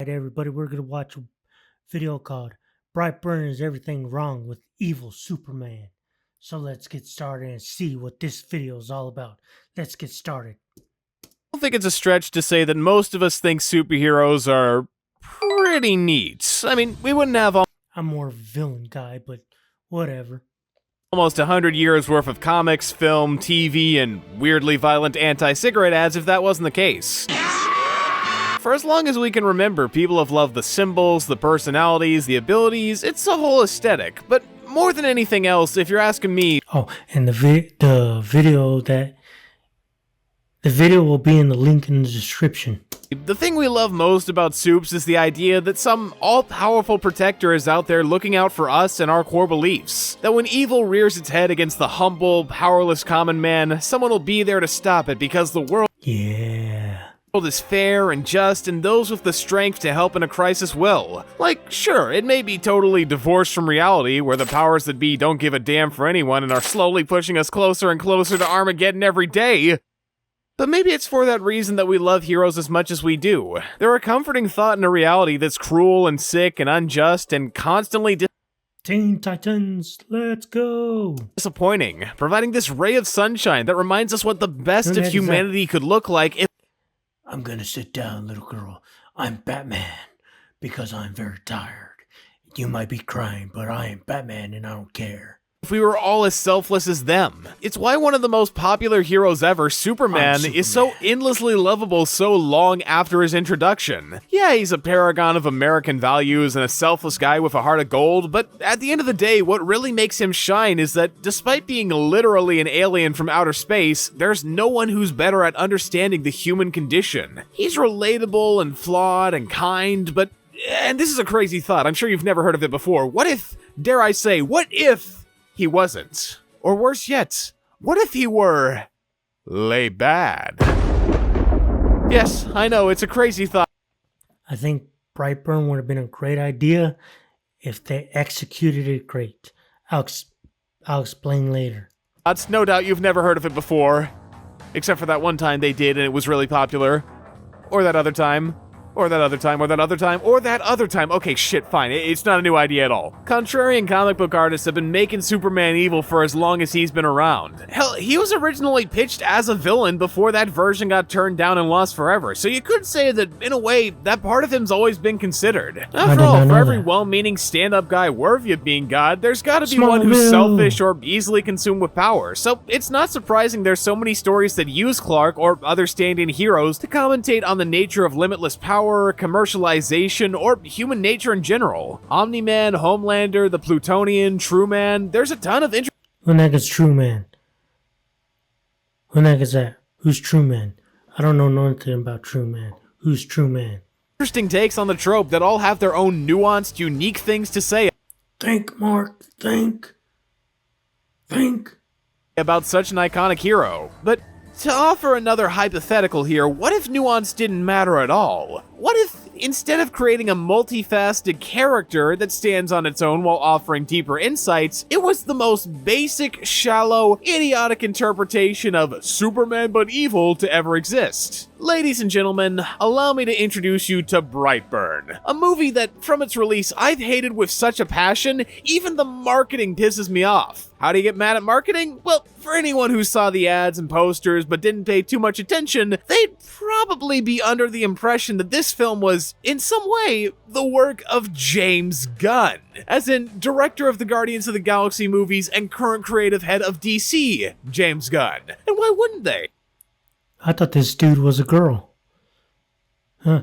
Right, everybody, we're gonna watch a video called Brightburn is Everything Wrong with Evil Superman. So let's get started and see what this video is all about. Let's get started. I don't think it's a stretch to say that most of us think superheroes are pretty neat. I mean, we wouldn't have I'm more of a villain guy, but whatever. almost 100 years worth of comics, film, TV, and weirdly violent anti-cigarette ads if that wasn't the case. For as long as we can remember, people have loved the symbols, the personalities, the abilities, it's a whole aesthetic. But more than anything else, if you're asking me... Oh, and the video will be in the link in the description. The thing we love most about Supes is the idea that some all-powerful protector is out there looking out for us and our core beliefs. That when evil rears its head against the humble, powerless common man, someone will be there to stop it because the world is fair and just, and those with the strength to help in a crisis will. Like, sure, it may be totally divorced from reality, where the powers that be don't give a damn for anyone and are slowly pushing us closer and closer to Armageddon every day. But maybe it's for that reason that we love heroes as much as we do. They're a comforting thought in a reality that's cruel and sick and unjust and constantly Teen Titans, let's go! disappointing, providing this ray of sunshine that reminds us what the best of humanity could look like if... I'm gonna sit down, little girl. I'm Batman, because I'm very tired. You might be crying, but I am Batman and I don't care. If we were all as selfless as them. It's why one of the most popular heroes ever, Superman, is so endlessly lovable so long after his introduction. Yeah, he's a paragon of American values and a selfless guy with a heart of gold, but at the end of the day, what really makes him shine is that despite being literally an alien from outer space, there's no one who's better at understanding the human condition. He's relatable and flawed and kind, but... And this is a crazy thought, I'm sure you've never heard of it before. What if, dare I say, what if he wasn't? Or worse yet, what if he were... lay bad? Yes, I know, it's a crazy thought. I think Brightburn would have been a great idea if they executed it great. I'll explain later. That's no doubt you've never heard of it before. Except for that one time they did and it was really popular. Or that other time. Or that other time, or that other time, or that other time. Okay, shit, fine. It's not a new idea at all. Contrarian comic book artists have been making Superman evil for as long as he's been around. Hell, he was originally pitched as a villain before that version got turned down and lost forever, so you could say that, in a way, that part of him's always been considered. After all, for every well-meaning stand-up guy worthy of being God, there's gotta be one who's selfish or easily consumed with power, so it's not surprising there's so many stories that use Clark or other stand-in heroes to commentate on the nature of limitless power, commercialization, or human nature in general. Omni-Man, Homelander, the Plutonian, True Man, there's a ton of Who the heck is True Man? Who the heck is that? Who's True Man? I don't know nothing about True Man. Who's True Man? interesting takes on the trope that all have their own nuanced, unique things to say. Think, Mark, think. About such an iconic hero. But to offer another hypothetical here, what if nuance didn't matter at all? What if, instead of creating a multifaceted character that stands on its own while offering deeper insights, it was the most basic, shallow, idiotic interpretation of Superman but evil to ever exist? Ladies and gentlemen, allow me to introduce you to Brightburn, a movie that, from its release, I've hated with such a passion, even the marketing pisses me off. How do you get mad at marketing? Well, for anyone who saw the ads and posters but didn't pay too much attention, they'd probably be under the impression that this film was, in some way, the work of James Gunn, as in director of the Guardians of the Galaxy movies and current creative head of DC, James Gunn. And why wouldn't they? I thought this dude was a girl. Huh.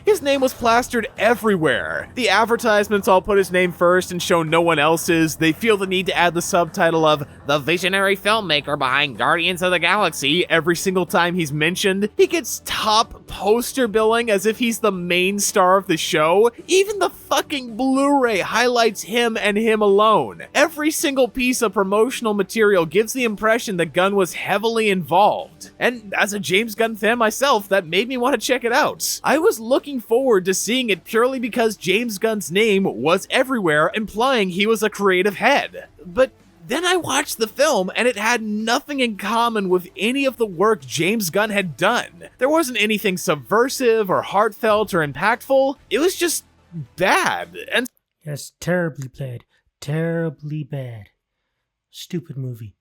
His name was plastered everywhere. The advertisements all put his name first and show no one else's. They feel the need to add the subtitle of the visionary filmmaker behind Guardians of the Galaxy every single time he's mentioned. He gets top poster billing as if he's the main star of the show. Even the fucking Blu-ray highlights him and him alone. Every single piece of promotional material gives the impression that Gunn was heavily involved. And as a James Gunn fan myself, that made me want to check it out. I was looking forward to seeing it purely because James Gunn's name was everywhere, implying he was a creative head. But Then I watched the film, and it had nothing in common with any of the work James Gunn had done. There wasn't anything subversive or heartfelt or impactful. It was just bad. And Yes, terribly bad. Terribly bad. Stupid movie.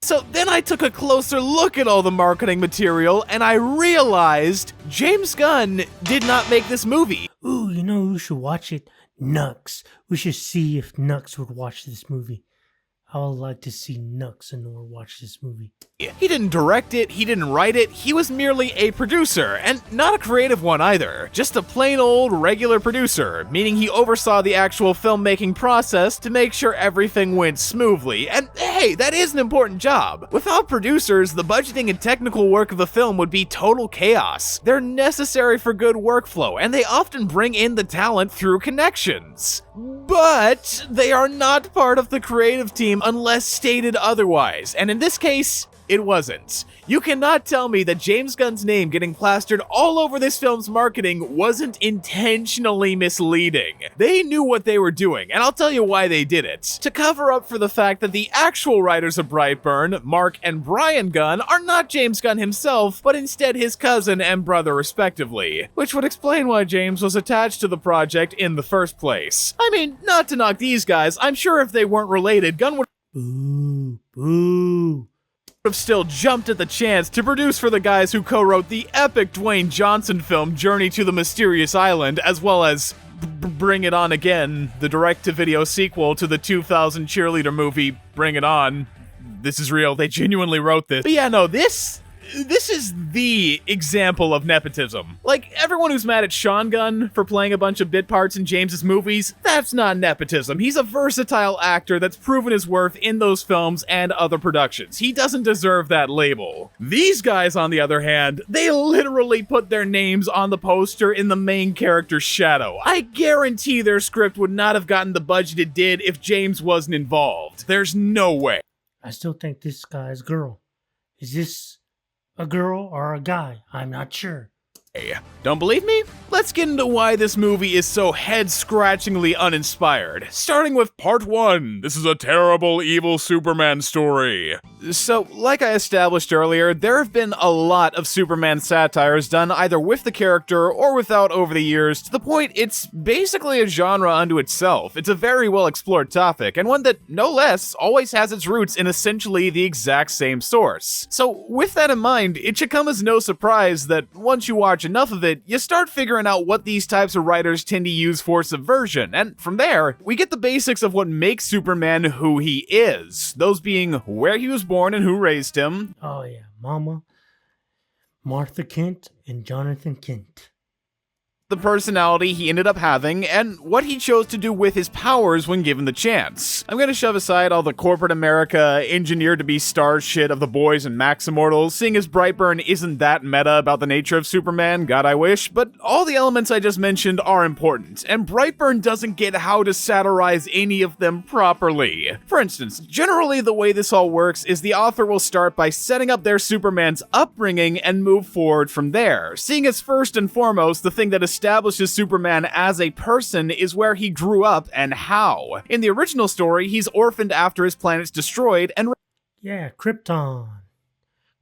so then I took a closer look at all the marketing material, and I realized James Gunn did not make this movie. Ooh, you know who should watch it? Nux. We should see if Nux would watch this movie. I would like to see Nux and Nor watch this movie. He didn't direct it, he didn't write it, he was merely a producer, and not a creative one either. Just a plain old regular producer, meaning he oversaw the actual filmmaking process to make sure everything went smoothly. And hey, that is an important job. Without producers, the budgeting and technical work of a film would be total chaos. They're necessary for good workflow, and they often bring in the talent through connections. But they are not part of the creative team unless stated otherwise, and in this case, it wasn't. You cannot tell me that James Gunn's name getting plastered all over this film's marketing wasn't intentionally misleading. They knew what they were doing, and I'll tell you why they did it. To cover up for the fact that the actual writers of Brightburn, Mark and Brian Gunn, are not James Gunn himself, but instead his cousin and brother respectively. Which would explain why James was attached to the project in the first place. I mean, not to knock these guys, I'm sure if they weren't related, Gunn would Boo. have still jumped at the chance to produce for the guys who co-wrote the epic Dwayne Johnson film Journey to the Mysterious Island, as well as Bring It On Again, the direct-to-video sequel to the 2000 cheerleader movie Bring It On. This is real, they genuinely wrote this. But yeah, no, this is the example of nepotism. Like, everyone who's mad at Sean Gunn for playing a bunch of bit parts in James's movies, that's not nepotism. He's a versatile actor that's proven his worth in those films and other productions. He doesn't deserve that label. These guys, on the other hand, they literally put their names on the poster in the main character's shadow. I guarantee their script would not have gotten the budget it did if James wasn't involved. There's no way. I still think this guy's girl. Is this a girl or a guy? I'm not sure. Don't believe me? Let's get into why this movie is so head-scratchingly uninspired. Starting with part 1. This is a terrible, evil Superman story. So, like I established earlier, there have been a lot of Superman satires done either with the character or without over the years, to the point it's basically a genre unto itself. It's a very well-explored topic, and one that, no less, always has its roots in essentially the exact same source. So, with that in mind, it should come as no surprise that once you watch enough of it, you start figuring out what these types of writers tend to use for subversion, and from there, we get the basics of what makes Superman who he is, those being where he was born and who raised him. Oh yeah, Mama, Martha Kent and Jonathan Kent. The personality he ended up having, and what he chose to do with his powers when given the chance. I'm gonna shove aside all the corporate America, engineered to be stars shit of The Boys and Max Immortals, seeing as Brightburn isn't that meta about the nature of Superman, God I wish, but all the elements I just mentioned are important, and Brightburn doesn't get how to satirize any of them properly. For instance, generally the way this all works is the author will start by setting up their Superman's upbringing and move forward from there, seeing as first and foremost the thing that establishes Superman as a person is where he grew up and how. In the original story, he's orphaned after his planet's destroyed and Yeah, Krypton.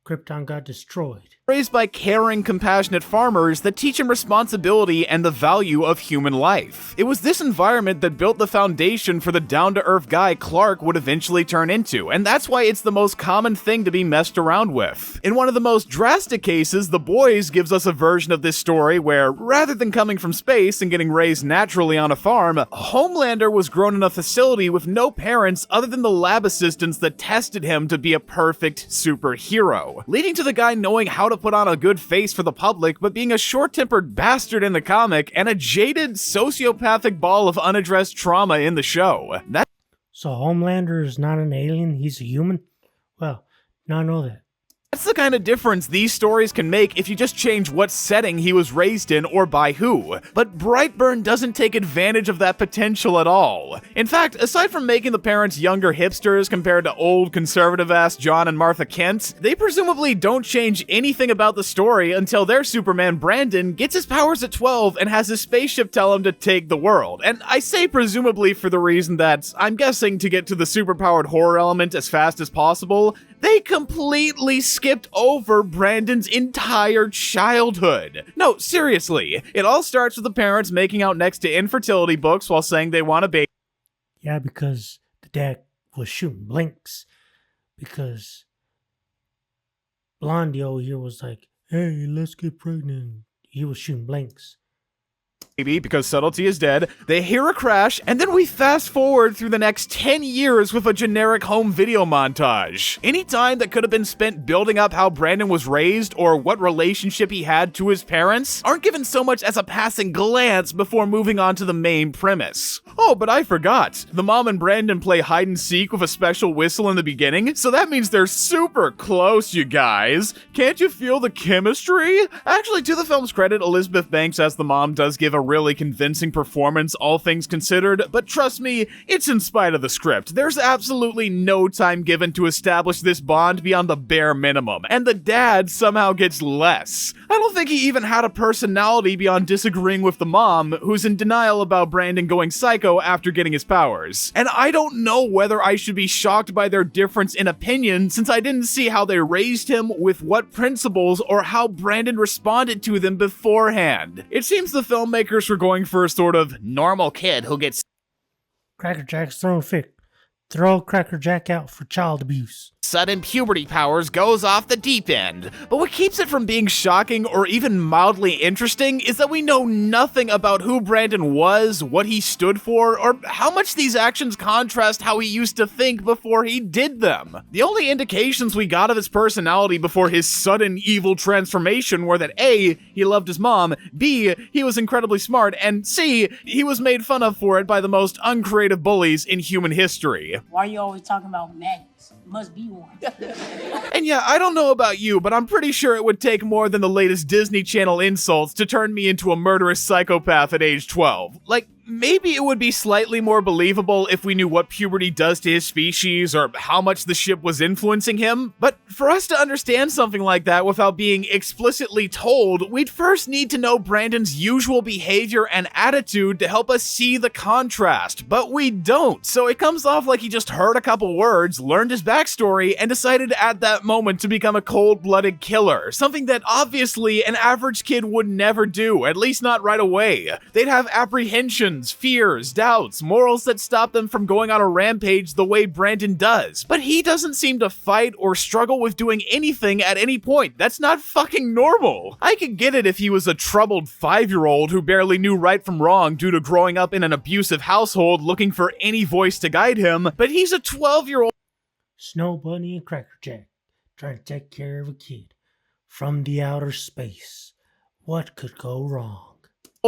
Krypton got destroyed. raised by caring, compassionate farmers that teach him responsibility and the value of human life. It was this environment that built the foundation for the down-to-earth guy Clark would eventually turn into, and that's why it's the most common thing to be messed around with. In one of the most drastic cases, The Boys gives us a version of this story where, rather than coming from space and getting raised naturally on a farm, Homelander was grown in a facility with no parents other than the lab assistants that tested him to be a perfect superhero, leading to the guy knowing how to put on a good face for the public, but being a short-tempered bastard in the comic and a jaded, sociopathic ball of unaddressed trauma in the show. So Homelander is not an alien, he's a human? Well, now I know that. That's the kind of difference these stories can make if you just change what setting he was raised in or by who. But Brightburn doesn't take advantage of that potential at all. In fact, aside from making the parents younger hipsters compared to old conservative-ass John and Martha Kent, they presumably don't change anything about the story until their Superman Brandon gets his powers at 12 and has his spaceship tell him to take the world. And I say presumably for the reason that, I'm guessing to get to the superpowered horror element as fast as possible, they completely skipped over Brandon's entire childhood. No, seriously, it all starts with the parents making out next to infertility books while saying they want a baby. Yeah, because the dad was shooting blanks. Because Blondie over here was like, hey, let's get pregnant. He was shooting blanks. Because subtlety is dead, they hear a crash, and then we fast forward through the next 10 years with a generic home video montage. Any time that could have been spent building up how Brandon was raised or what relationship he had to his parents aren't given so much as a passing glance before moving on to the main premise. Oh, but I forgot. The mom and Brandon play hide and seek with a special whistle in the beginning, so that means they're super close, you guys. Can't you feel the chemistry? Actually, to the film's credit, Elizabeth Banks as the mom does give a really convincing performance, all things considered, but trust me, it's in spite of the script. There's absolutely no time given to establish this bond beyond the bare minimum, and the dad somehow gets less. I don't think he even had a personality beyond disagreeing with the mom, who's in denial about Brandon going psycho after getting his powers. And I don't know whether I should be shocked by their difference in opinion, since I didn't see how they raised him, with what principles, or how Brandon responded to them beforehand. It seems the filmmakers were going for a sort of normal kid who gets Cracker Jack's throwing fit. Throw Cracker Jack out for child abuse. sudden puberty powers goes off the deep end. But what keeps it from being shocking or even mildly interesting is that we know nothing about who Brandon was, what he stood for, or how much these actions contrast how he used to think before he did them. The only indications we got of his personality before his sudden evil transformation were that A, he loved his mom, B, he was incredibly smart, and C, he was made fun of for it by the most uncreative bullies in human history. Why are you always talking about maggots? Must be one. And yeah, I don't know about you, but I'm pretty sure it would take more than the latest Disney Channel insults to turn me into a murderous psychopath at age 12. Like, maybe it would be slightly more believable if we knew what puberty does to his species or how much the ship was influencing him, but for us to understand something like that without being explicitly told, we'd first need to know Brandon's usual behavior and attitude to help us see the contrast, but we don't, so it comes off like he just heard a couple words, learned his backstory, and decided at that moment to become a cold-blooded killer, something that obviously an average kid would never do, at least not right away. They'd have apprehension, fears, doubts, morals that stop them from going on a rampage the way Brandon does. But he doesn't seem to fight or struggle with doing anything at any point. That's not fucking normal. I could get it if he was a troubled 5-year-old who barely knew right from wrong due to growing up in an abusive household looking for any voice to guide him, but he's a 12-year-old Snow Bunny and Cracker Jack trying to take care of a kid from the outer space. What could go wrong?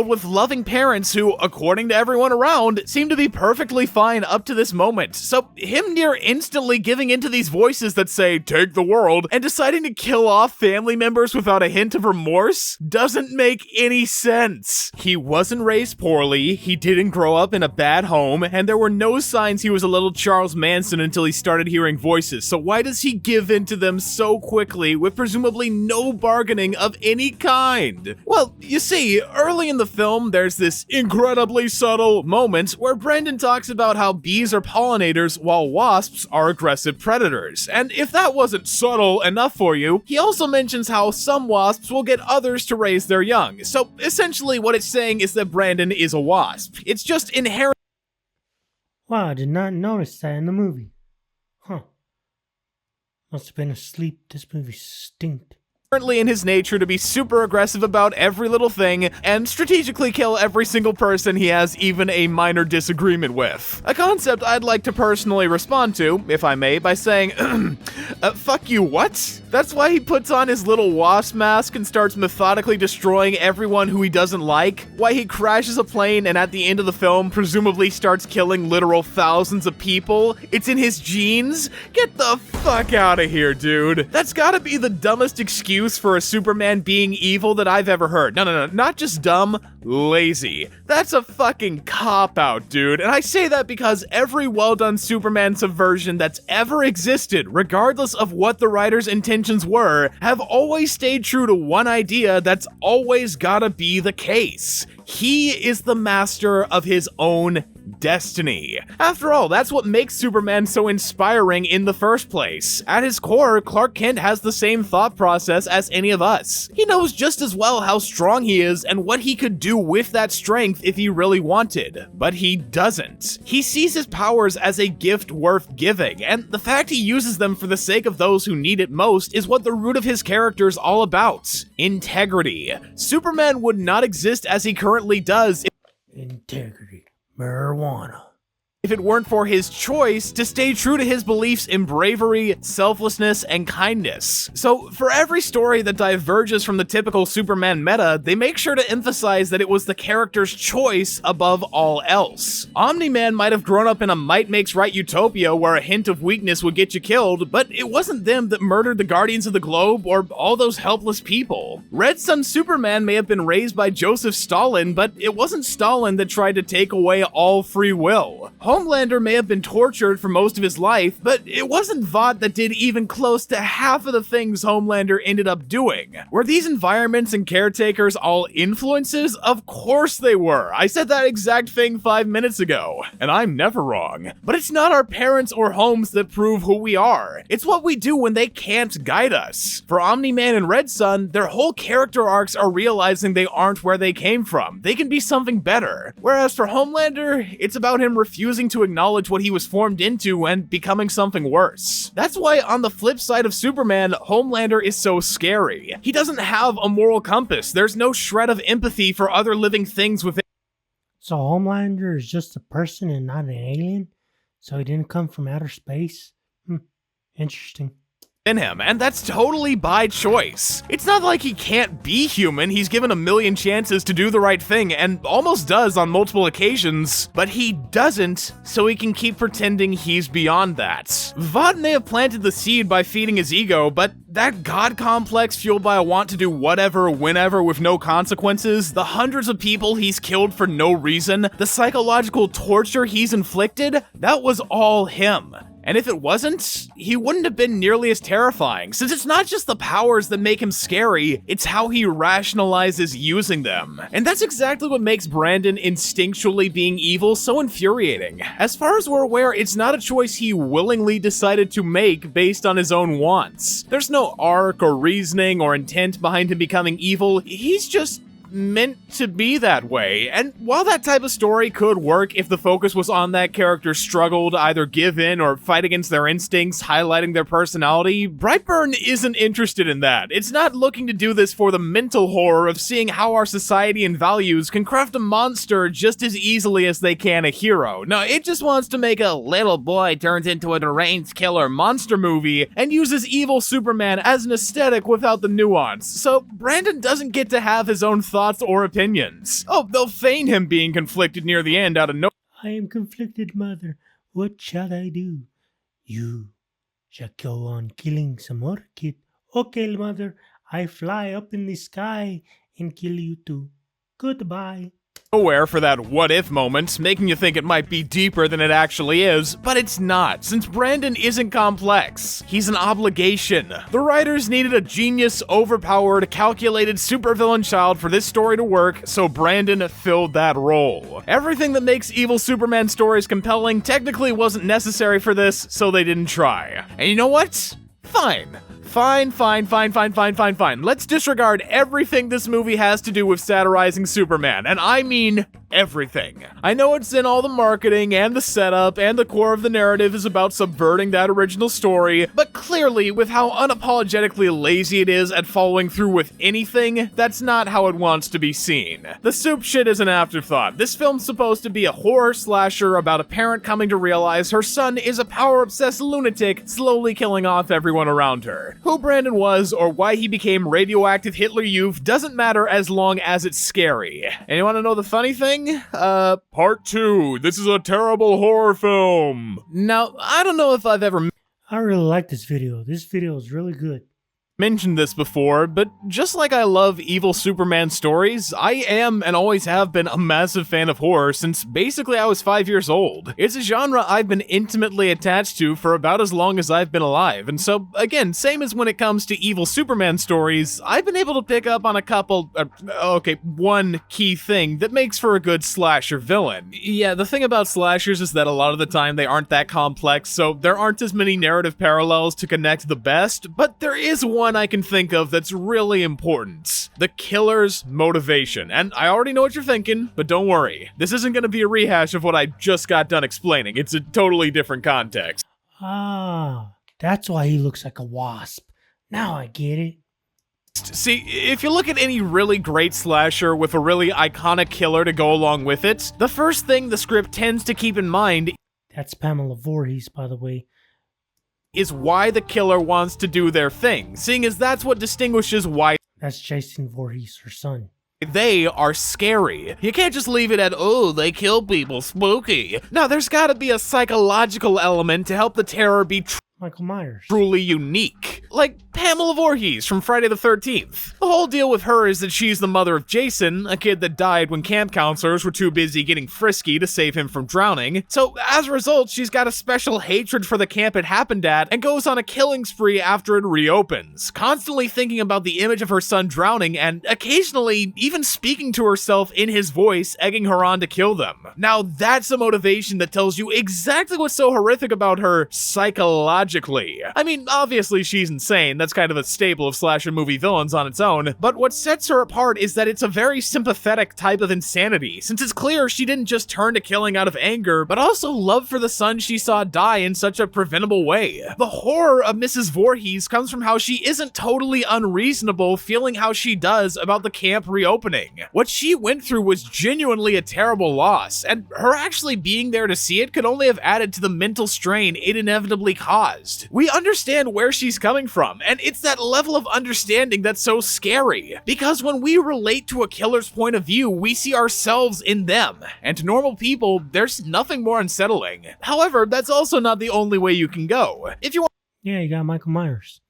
with loving parents who, according to everyone around, seem to be perfectly fine up to this moment. So him near instantly giving into these voices that say, take the world, and deciding to kill off family members without a hint of remorse doesn't make any sense. He wasn't raised poorly, he didn't grow up in a bad home, and there were no signs he was a little Charles Manson until he started hearing voices. So why does he give in to them so quickly with presumably no bargaining of any kind? Well, you see, early in the film, there's this incredibly subtle moment where Brandon talks about how bees are pollinators while wasps are aggressive predators. And if that wasn't subtle enough for you, he also mentions how some wasps will get others to raise their young. So essentially what it's saying is that Brandon is a wasp. It's just inherent. Wow, I did not notice that in the movie. Huh. Must have been asleep. This movie stinked. currently in his nature to be super aggressive about every little thing and strategically kill every single person he has even a minor disagreement with. A concept I'd like to personally respond to, if I may, by saying, fuck you, what? That's why he puts on his little wasp mask and starts methodically destroying everyone who he doesn't like? Why he crashes a plane and at the end of the film presumably starts killing literal thousands of people? It's in his genes? Get the fuck out of here, dude. That's gotta be the dumbest excuse for a Superman being evil that I've ever heard. No, not just dumb, lazy. That's a fucking cop-out, dude. And I say that because every well-done Superman subversion that's ever existed, regardless of what the writer's intentions were, have always stayed true to one idea that's always gotta be the case. He is the master of his own destiny. After all, that's what makes Superman so inspiring in the first place. At his core, Clark Kent has the same thought process as any of us. He knows just as well how strong he is and what he could do with that strength if he really wanted. But he doesn't. He sees his powers as a gift worth giving, and the fact he uses them for the sake of those who need it most is what the root of his character is all about. Integrity. Superman would not exist as he currently does Integrity. Marijuana. if it weren't for his choice to stay true to his beliefs in bravery, selflessness, and kindness. So, for every story that diverges from the typical Superman meta, they make sure to emphasize that it was the character's choice above all else. Omni-Man might have grown up in a might makes right utopia where a hint of weakness would get you killed, but it wasn't them that murdered the Guardians of the Globe or all those helpless people. Red Sun Superman may have been raised by Joseph Stalin, but it wasn't Stalin that tried to take away all free will. Homelander may have been tortured for most of his life, but it wasn't Vought that did even close to half of the things Homelander ended up doing. Were these environments and caretakers all influences? Of course they were. I said that exact thing 5 minutes ago, and I'm never wrong. But it's not our parents or homes that prove who we are. It's what we do when they can't guide us. For Omni-Man and Red Sun, their whole character arcs are realizing they aren't where they came from. They can be something better. Whereas for Homelander, it's about him refusing to acknowledge what he was formed into and becoming something worse. That's why on the flip side of Superman, Homelander is so scary. He doesn't have a moral compass. There's no shred of empathy for other living things within. So Homelander is just a person and not an alien? So he didn't come from outer space? Interesting. Him, and that's totally by choice. It's not like he can't be human. He's given a million chances to do the right thing and almost does on multiple occasions, but he doesn't, so he can keep pretending he's beyond that. Vought may have planted the seed by feeding his ego, but that god complex fueled by a want to do whatever, whenever with no consequences, the hundreds of people he's killed for no reason, the psychological torture he's inflicted, that was all him. And if it wasn't, he wouldn't have been nearly as terrifying, since it's not just the powers that make him scary, it's how he rationalizes using them. And that's exactly what makes Brandon instinctually being evil so infuriating. As far as we're aware, it's not a choice he willingly decided to make based on his own wants. There's no arc or reasoning or intent behind him becoming evil, he's just meant to be that way. And while that type of story could work if the focus was on that character's struggle to either give in or fight against their instincts, highlighting their personality, Brightburn isn't interested in that. It's not looking to do this for the mental horror of seeing how our society and values can craft a monster just as easily as they can a hero. No, it just wants to make a little boy turns into a deranged killer monster movie and uses evil Superman as an aesthetic without the nuance. So Brandon doesn't get to have his own thoughts or opinions. Oh, they'll feign him being conflicted near the end out of no— I am conflicted, mother. What shall I do? You shall go on killing some more kid. Okay, mother. I fly up in the sky and kill you too. Goodbye. nowhere for that what-if moment, making you think it might be deeper than it actually is, but it's not, since Brandon isn't complex. He's an obligation. The writers needed a genius, overpowered, calculated supervillain child for this story to work, so Brandon filled that role. Everything that makes evil Superman stories compelling technically wasn't necessary for this, so they didn't try. And you know what? Fine. Fine. Let's disregard everything this movie has to do with satirizing Superman, and I mean everything. I know it's in all the marketing and the setup, and the core of the narrative is about subverting that original story, but clearly, with how unapologetically lazy it is at following through with anything, that's not how it wants to be seen. The soup shit is an afterthought. This film's supposed to be a horror slasher about a parent coming to realize her son is a power-obsessed lunatic slowly killing off everyone around her. Who Brandon was or why he became radioactive Hitler Youth doesn't matter as long as it's scary. And you wanna know the funny thing? Part 2. This is a terrible horror film. Now, I don't know if I've ever I really like this video. This video is really good. mentioned this before, but just like I love evil Superman stories, I am and always have been a massive fan of horror since basically I was 5 years old. It's a genre I've been intimately attached to for about as long as I've been alive, and so, again, same as when it comes to evil Superman stories, I've been able to pick up on one key thing that makes for a good slasher villain. Yeah, the thing about slashers is that a lot of the time they aren't that complex, so there aren't as many narrative parallels to connect the best, but there is one I can think of that's really important. The killer's motivation. And I already know what you're thinking, but don't worry. This isn't going to be a rehash of what I just got done explaining. It's a totally different context. Ah, that's why he looks like a wasp. Now I get it. See, if you look at any really great slasher with a really iconic killer to go along with it, the first thing the script tends to keep in mind That's Pamela Voorhees, by the way. is why the killer wants to do their thing, seeing as that's what distinguishes why That's Jason Voorhees, her son. they are scary. You can't just leave it at, oh, they kill people, spooky. No, there's gotta be a psychological element to help the terror be Michael Myers. truly unique. Like Pamela Voorhees from Friday the 13th. The whole deal with her is that she's the mother of Jason, a kid that died when camp counselors were too busy getting frisky to save him from drowning. So as a result, she's got a special hatred for the camp it happened at and goes on a killing spree after it reopens, constantly thinking about the image of her son drowning and occasionally even speaking to herself in his voice, egging her on to kill them. Now that's a motivation that tells you exactly what's so horrific about her psychologically. I mean, obviously she's insane, that's kind of a staple of slasher movie villains on its own, but what sets her apart is that it's a very sympathetic type of insanity, since it's clear she didn't just turn to killing out of anger, but also love for the son she saw die in such a preventable way. The horror of Mrs. Voorhees comes from how she isn't totally unreasonable feeling how she does about the camp reopening. What she went through was genuinely a terrible loss, and her actually being there to see it could only have added to the mental strain it inevitably caused. We understand where she's coming from, and it's that level of understanding that's so scary. Because when we relate to a killer's point of view, we see ourselves in them. And to normal people, there's nothing more unsettling. However, that's also not the only way you can go. If you Yeah, you got Michael Myers.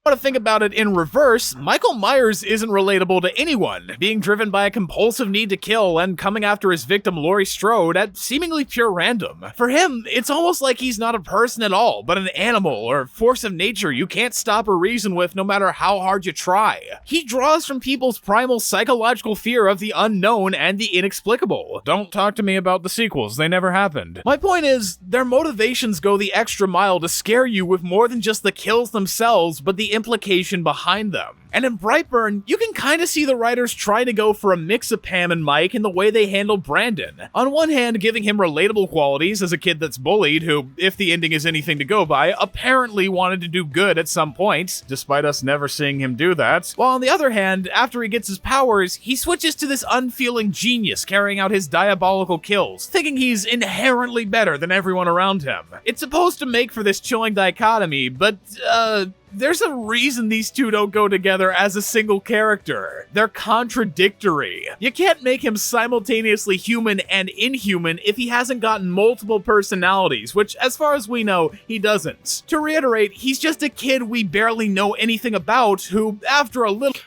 want to think about it in reverse, Michael Myers isn't relatable to anyone, being driven by a compulsive need to kill and coming after his victim Laurie Strode at seemingly pure random. For him, it's almost like he's not a person at all, but an animal or force of nature you can't stop or reason with no matter how hard you try. He draws from people's primal psychological fear of the unknown and the inexplicable. Don't talk to me about the sequels, they never happened. My point is, their motivations go the extra mile to scare you with more than just the kills themselves, but the implication behind them. And in Brightburn, you can kind of see the writers trying to go for a mix of Pam and Mike in the way they handle Brandon. On one hand, giving him relatable qualities as a kid that's bullied who, if the ending is anything to go by, apparently wanted to do good at some point, despite us never seeing him do that. While on the other hand, after he gets his powers, he switches to this unfeeling genius carrying out his diabolical kills, thinking he's inherently better than everyone around him. It's supposed to make for this chilling dichotomy, but, there's a reason these two don't go together as a single character. They're contradictory. You can't make him simultaneously human and inhuman if he hasn't gotten multiple personalities, which, as far as we know, he doesn't. To reiterate, he's just a kid we barely know anything about who, after a little...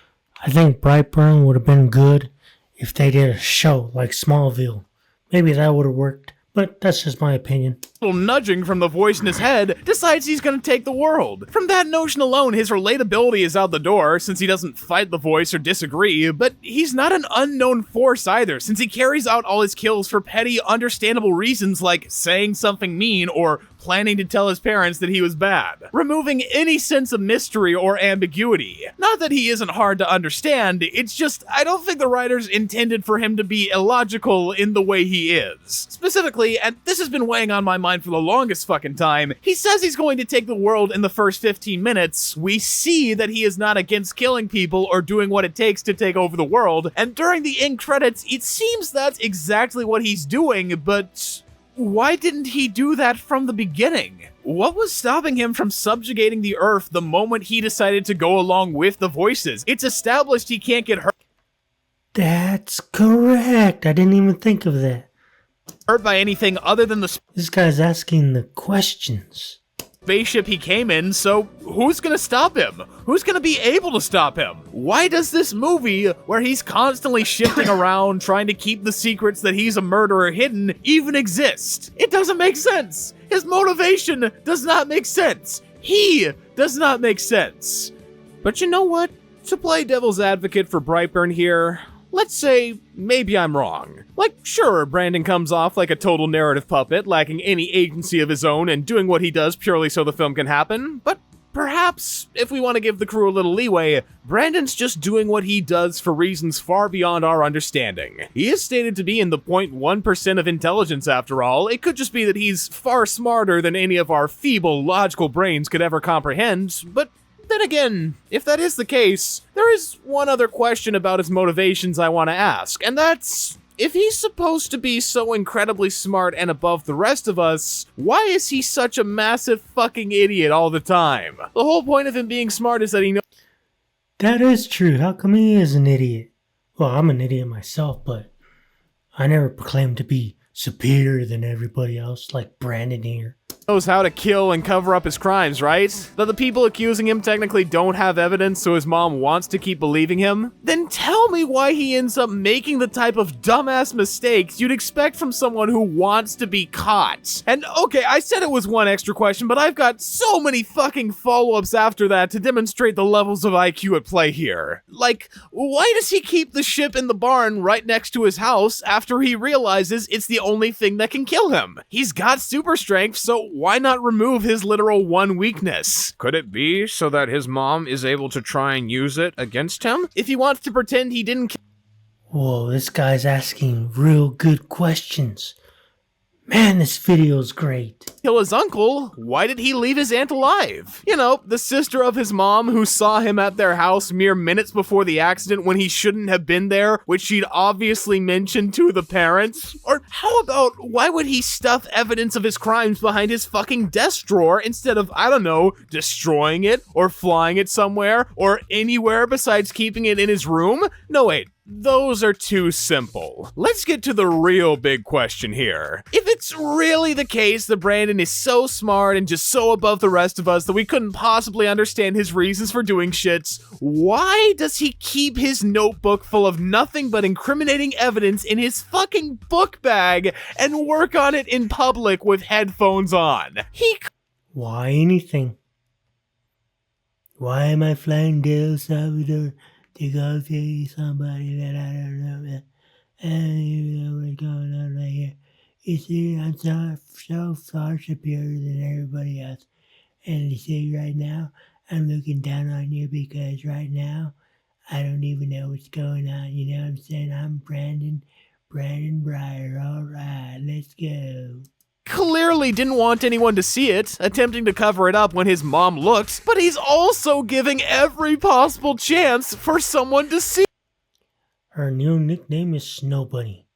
I think Brightburn would have been good if they did a show like Smallville. Maybe that would have worked, but that's just my opinion. Nudging from the voice in his head, decides he's gonna take the world. From that notion alone, his relatability is out the door, since he doesn't fight the voice or disagree, but he's not an unknown force either, since he carries out all his kills for petty, understandable reasons like saying something mean or planning to tell his parents that he was bad, removing any sense of mystery or ambiguity. Not that he isn't hard to understand, it's just I don't think the writers intended for him to be illogical in the way he is. Specifically, and this has been weighing on my mind for the longest fucking time, he says he's going to take the world in the first 15 minutes. We see that he is not against killing people or doing what it takes to take over the world, and during the end credits, it seems that's exactly what he's doing, but why didn't he do that from the beginning? What was stopping him from subjugating the Earth the moment he decided to go along with the voices? It's established he can't get That's correct. I didn't even think of that. hurt by anything other than the This guy's asking the questions. spaceship he came in, so who's gonna stop him? Who's gonna be able to stop him? Why does this movie, where he's constantly shifting around trying to keep the secrets that he's a murderer hidden, even exist? It doesn't make sense. His motivation does not make sense. He does not make sense. But you know what? To play devil's advocate for Brightburn here, let's say maybe I'm wrong. Like, sure, Brandon comes off like a total narrative puppet, lacking any agency of his own and doing what he does purely so the film can happen, but perhaps, if we want to give the crew a little leeway, Brandon's just doing what he does for reasons far beyond our understanding. He is stated to be in the 0.1% of intelligence after all. It could just be that he's far smarter than any of our feeble, logical brains could ever comprehend, but then again, if that is the case, there is one other question about his motivations I want to ask, and that's, if he's supposed to be so incredibly smart and above the rest of us, why is he such a massive fucking idiot all the time? The whole point of him being smart is that he knows. That is true. How come he is an idiot? Well, I'm an idiot myself, but I never proclaimed to be superior than everybody else like Brandon here. Knows how to kill and cover up his crimes, right? That the people accusing him technically don't have evidence, so his mom wants to keep believing him? Then tell me why he ends up making the type of dumbass mistakes you'd expect from someone who wants to be caught. And okay, I said it was one extra question, but I've got so many fucking follow-ups after that to demonstrate the levels of IQ at play here. Like, why does he keep the ship in the barn right next to his house after he realizes it's the only thing that can kill him? He's got super strength, so why not remove his literal one weakness? Could it be so that his mom is able to try and use it against him? If he wants to pretend he didn't Whoa, this guy's asking real good questions. Man, this video's great. kill his uncle, why did he leave his aunt alive? You know, the sister of his mom who saw him at their house mere minutes before the accident when he shouldn't have been there, which she'd obviously mentioned to the parents? Or how about, why would he stuff evidence of his crimes behind his fucking desk drawer instead of, I don't know, destroying it, or flying it somewhere, or anywhere besides keeping it in his room? No, wait. Those are too simple. Let's get to the real big question here. If it's really the case that Brandon is so smart and just so above the rest of us that we couldn't possibly understand his reasons for doing shit, why does he keep his notebook full of nothing but incriminating evidence in his fucking book bag and work on it in public with headphones on? Why anything? Why am I flying to El Salvador to go see somebody that I don't know? And you know what's going on right here. You see, I'm so far superior than everybody else. And you see, right now, I'm looking down on you because right now, I don't even know what's going on. You know what I'm saying? I'm Brandon Breyer. All right, let's go. Clearly didn't want anyone to see it, attempting to cover it up when his mom looked, but he's also giving every possible chance for someone to see Her new nickname is Snow Bunny.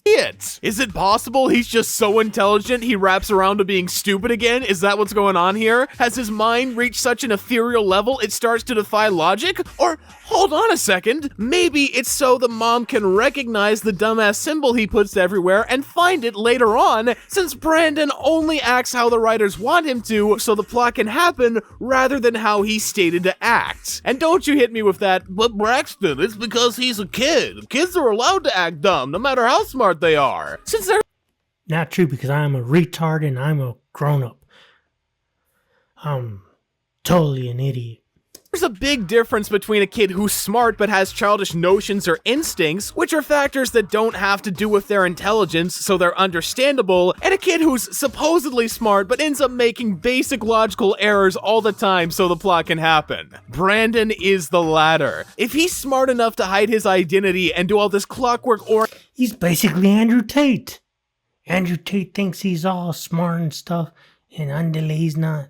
it. Is it possible he's just so intelligent he wraps around to being stupid again? Is that what's going on here? Has his mind reached such an ethereal level it starts to defy logic? Or, hold on a second, maybe it's so the mom can recognize the dumbass symbol he puts everywhere and find it later on, since Brandon only acts how the writers want him to so the plot can happen rather than how he's stated to act. And don't you hit me with that, but Braxton, it's because he's a kid. Kids are allowed to act dumb, no matter how smart they are. Since they're Not true, because I'm a retard and I'm a grown-up. I'm totally an idiot. There's a big difference between a kid who's smart but has childish notions or instincts, which are factors that don't have to do with their intelligence, so they're understandable, and a kid who's supposedly smart but ends up making basic logical errors all the time so the plot can happen. Brandon is the latter. If he's smart enough to hide his identity and do all this clockwork or He's basically Andrew Tate. Andrew Tate thinks he's all smart and stuff, and underly he's not.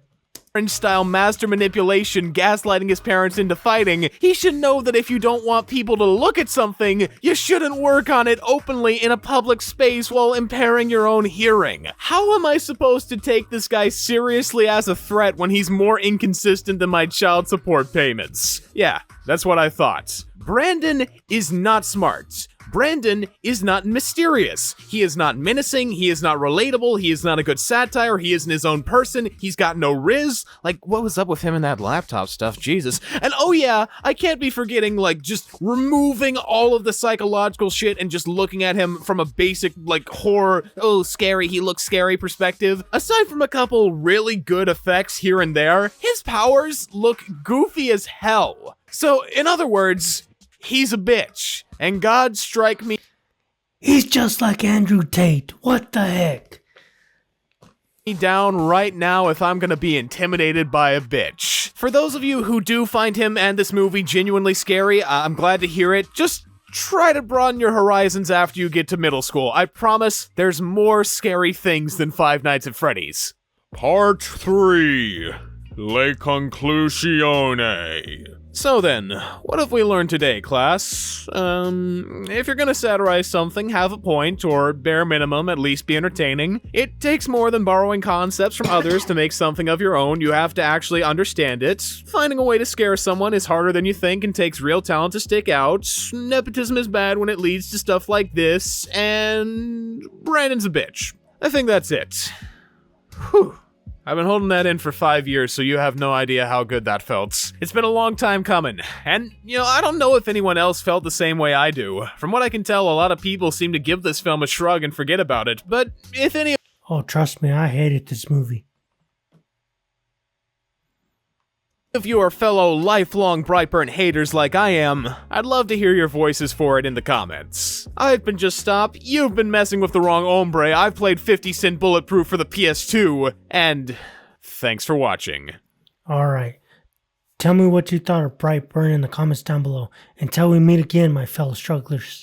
style master manipulation gaslighting his parents into fighting, he should know that if you don't want people to look at something, you shouldn't work on it openly in a public space while impairing your own hearing. How am I supposed to take this guy seriously as a threat when he's more inconsistent than my child support payments? Yeah, that's what I thought. Brandon is not smart. Brandon is not mysterious. He is not menacing, he is not relatable, he is not a good satire, he isn't his own person, he's got no riz. Like, what was up with him and that laptop stuff? Jesus. And oh yeah, I can't be forgetting, like, just removing all of the psychological shit and just looking at him from a basic, like, horror, oh, scary, he looks scary perspective. Aside from a couple really good effects here and there, his powers look goofy as hell. So, in other words, he's a bitch. And God strike me He's just like Andrew Tate. What the heck? down right now if I'm gonna be intimidated by a bitch. For those of you who do find him and this movie genuinely scary, I'm glad to hear it. Just try to broaden your horizons after you get to middle school. I promise there's more scary things than Five Nights at Freddy's. Part 3. Le conclusione. So then, what have we learned today, class? If you're gonna satirize something, have a point, or bare minimum, at least be entertaining. It takes more than borrowing concepts from others to make something of your own. You have to actually understand it. Finding a way to scare someone is harder than you think and takes real talent to stick out. Nepotism is bad when it leads to stuff like this, and Brandon's a bitch. I think that's it. Whew. I've been holding that in for 5 years, so you have no idea how good that felt. It's been a long time coming, and, I don't know if anyone else felt the same way I do. From what I can tell, a lot of people seem to give this film a shrug and forget about it, but if any Oh, trust me, I hated this movie. of you are fellow lifelong Brightburn haters like I am, I'd love to hear your voices for it in the comments. I've been Just Stop, you've been messing with the wrong hombre, I've played 50 Cent Bulletproof for the PS2, and thanks for watching. Alright. Tell me what you thought of Brightburn in the comments down below. Until we meet again, my fellow strugglers.